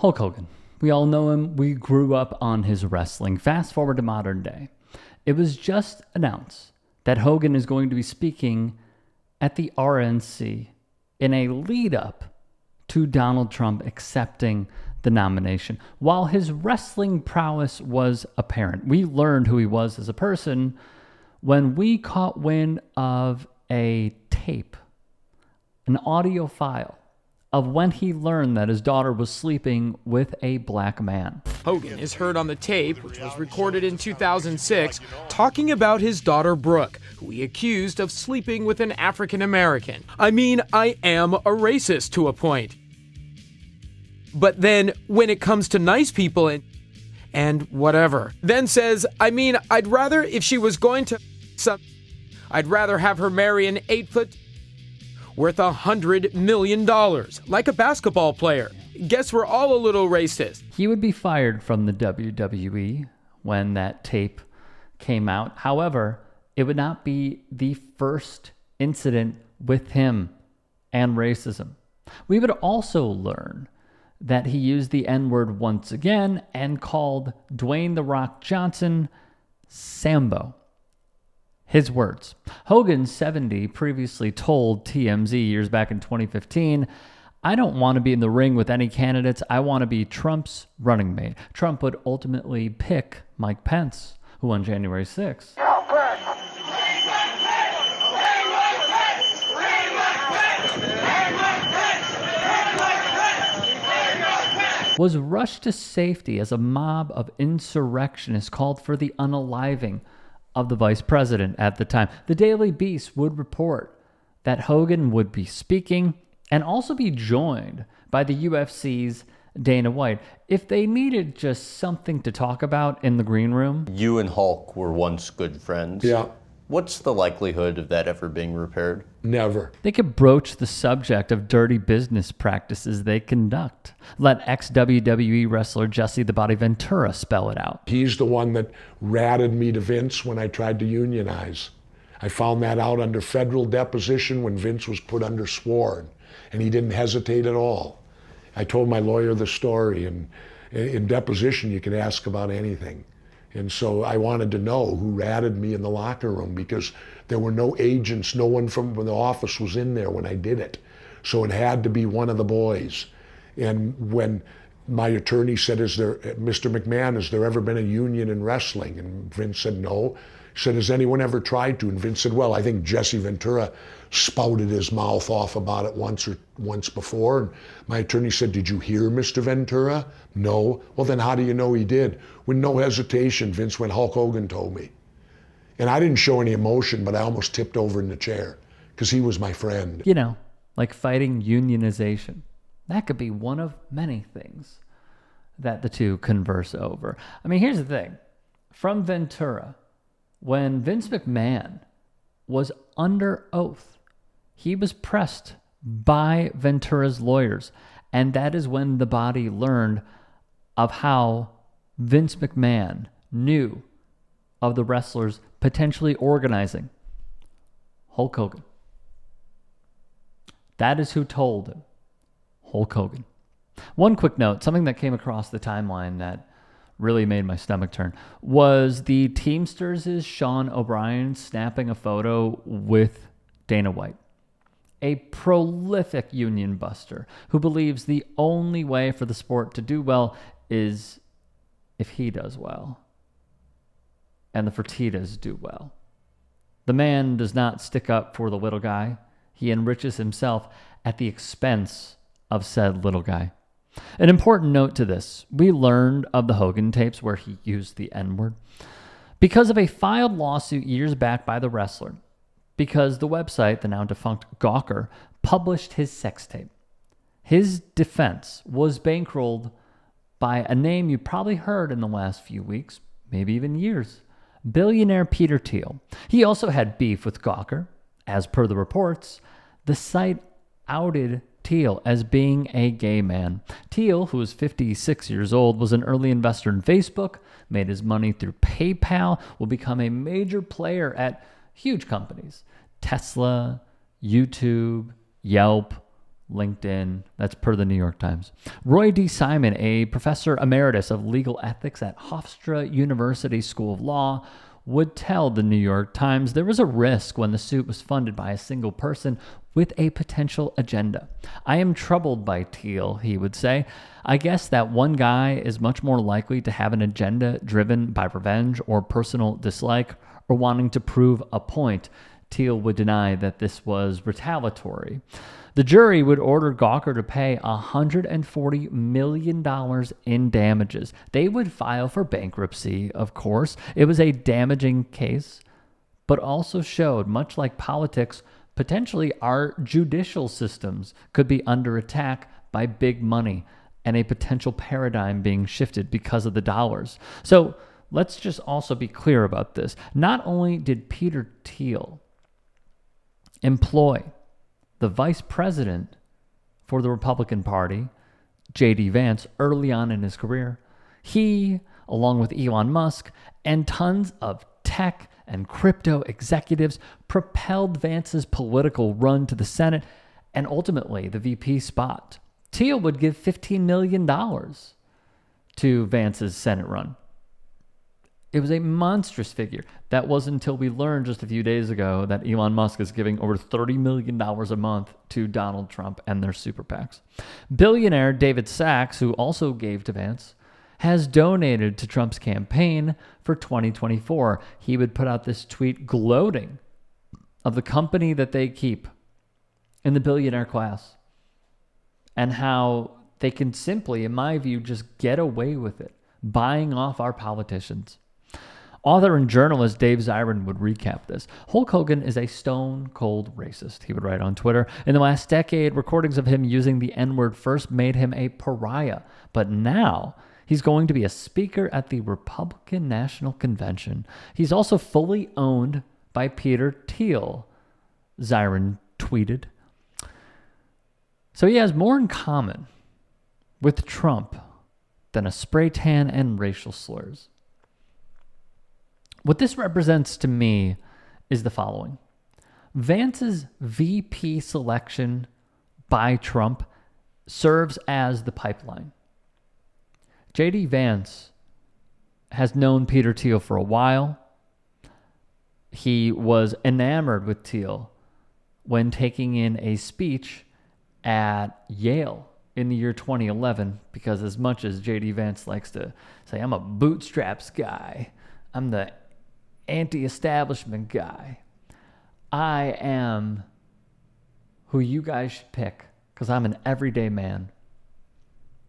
Hulk Hogan. We all know him. We grew up on his wrestling. Fast forward to modern day. It was just announced that Hogan is going to be speaking at the RNC in a lead up to Donald Trump accepting the nomination. While his wrestling prowess was apparent, we learned who he was as a person when we caught wind of a tape, an audio file of when he learned that his daughter was sleeping with a black man. Hogan is heard on the tape, which was recorded in 2006, talking about his daughter Brooke, who he accused of sleeping with an African American. I mean, I am a racist to a point. But then, when it comes to nice people and whatever, then says, I mean, I'd rather, if she was going to I'd rather have her marry an 8-foot worth $100 million, like a basketball player. Guess we're all a little racist. He would be fired from the WWE when that tape came out. However, it would not be the first incident with him and racism. We would also learn that he used the N-word once again and called Dwayne "The Rock" Johnson Sambo. His words. Hogan, 70, previously told TMZ years back in 2015, I don't want to be in the ring with any candidates. I want to be Trump's running mate. Trump would ultimately pick Mike Pence, who on January 6th was rushed to safety as a mob of insurrectionists called for the unaliving of the vice president at the time. The Daily Beast would report that Hogan would be speaking and also be joined by the UFC's Dana White. If they needed just something to talk about in the green room. You and Hulk were once good friends. Yeah. What's the likelihood of that ever being repaired? Never. They could broach the subject of dirty business practices they conduct. Let ex-WWE wrestler Jesse the Body Ventura spell it out. He's the one that ratted me to Vince when I tried to unionize. I found that out under federal deposition when Vince was put under sworn, and he didn't hesitate at all. I told my lawyer the story, and in deposition you could ask about anything. And so I wanted to know who ratted me in the locker room because there were no agents, no one from the office was in there when I did it. So it had to be one of the boys. And when my attorney said, Mr. McMahon, has there ever been a union in wrestling? And Vince said, no. He said, has anyone ever tried to? And Vince said, well, I think Jesse Ventura spouted his mouth off about it once before. And my attorney said, did you hear Mr. Ventura? No. Well, then how do you know he did? With no hesitation, Vince went, Hulk Hogan told me. And I didn't show any emotion, but I almost tipped over in the chair because he was my friend. You know, like fighting unionization. That could be one of many things that the two converse over. I mean, here's the thing. From Ventura, when Vince McMahon was under oath, he was pressed by Ventura's lawyers. And that is when the Body learned of how Vince McMahon knew of the wrestlers potentially organizing Hulk Hogan. That is who told him. Hulk Hogan. One quick note, something that came across the timeline that really made my stomach turn, was the Teamsters' Sean O'Brien snapping a photo with Dana White, a prolific union buster who believes the only way for the sport to do well is if he does well and the Fertittas do well. The man does not stick up for the little guy. He enriches himself at the expense of said little guy. An important note to this, we learned of the Hogan tapes where he used the N-word because of a filed lawsuit years back by the wrestler, because the website, the now defunct Gawker, published his sex tape. His defense was bankrolled by a name you probably heard in the last few weeks, maybe even years, billionaire Peter Thiel. He also had beef with Gawker. As per the reports, the site outed Thiel as being a gay man. Thiel, who was 56 years old, was an early investor in Facebook, made his money through PayPal, will become a major player at huge companies. Tesla, YouTube, Yelp, LinkedIn. That's per the New York Times. Roy D. Simon, a professor emeritus of legal ethics at Hofstra University School of Law, would tell the New York Times there was a risk when the suit was funded by a single person with a potential agenda. I am troubled by Thiel, he would say. I guess that one guy is much more likely to have an agenda driven by revenge or personal dislike or wanting to prove a point. Thiel would deny that this was retaliatory. The jury would order Gawker to pay $140 million in damages. They would file for bankruptcy, of course. It was a damaging case, but also showed, much like politics, potentially our judicial systems could be under attack by big money and a potential paradigm being shifted because of the dollars. So let's just also be clear about this. Not only did Peter Thiel employ the vice president for the Republican Party, J.D. Vance, early on in his career, he, along with Elon Musk and tons of tech and crypto executives, propelled Vance's political run to the Senate and ultimately the VP spot. Thiel would give $15 million to Vance's Senate run. It was a monstrous figure. That wasn't until we learned just a few days ago that Elon Musk is giving over $30 million a month to Donald Trump and their super PACs. Billionaire David Sachs, who also gave to Vance, has donated to Trump's campaign for 2024. He would put out this tweet gloating of the company that they keep in the billionaire class and how they can simply, in my view, just get away with it, buying off our politicians. Author and journalist Dave Zirin would recap this. Hulk Hogan is a stone-cold racist, he would write on Twitter. In the last decade, recordings of him using the N-word first made him a pariah. But now, he's going to be a speaker at the Republican National Convention. He's also fully owned by Peter Thiel, Zirin tweeted. So he has more in common with Trump than a spray tan and racial slurs. What this represents to me is the following. Vance's VP selection by Trump serves as the pipeline. J.D. Vance has known Peter Thiel for a while. He was enamored with Thiel when taking in a speech at Yale in the year 2011, because as much as J.D. Vance likes to say, I'm a bootstraps guy, I'm the anti-establishment guy, I am who you guys should pick because I'm an everyday man.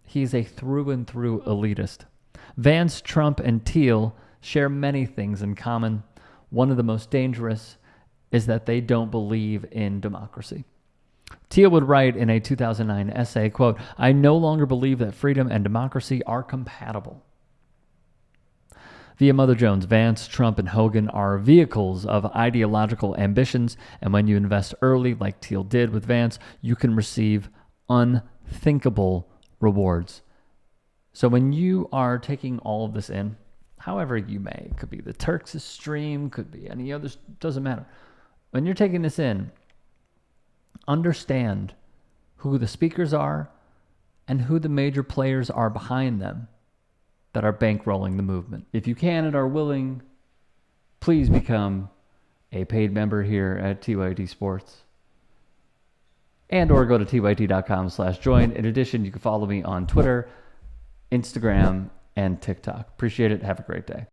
He's a through and through elitist. Vance, Trump, and Thiel share many things in common. One of the most dangerous is that they don't believe in democracy. Thiel would write in a 2009 essay, quote, I no longer believe that freedom and democracy are compatible. Via Mother Jones, Vance, Trump, and Hogan are vehicles of ideological ambitions, and when you invest early, like Thiel did with Vance, you can receive unthinkable rewards. So when you are taking all of this in, however you may, it could be the Turks' stream, could be any others, doesn't matter. When you're taking this in, understand who the speakers are and who the major players are behind them that are bankrolling the movement. If you can and are willing, please become a paid member here at TYT Sports. And or go to tyt.com/join. In addition, you can follow me on Twitter, Instagram, and TikTok. Appreciate it. Have a great day.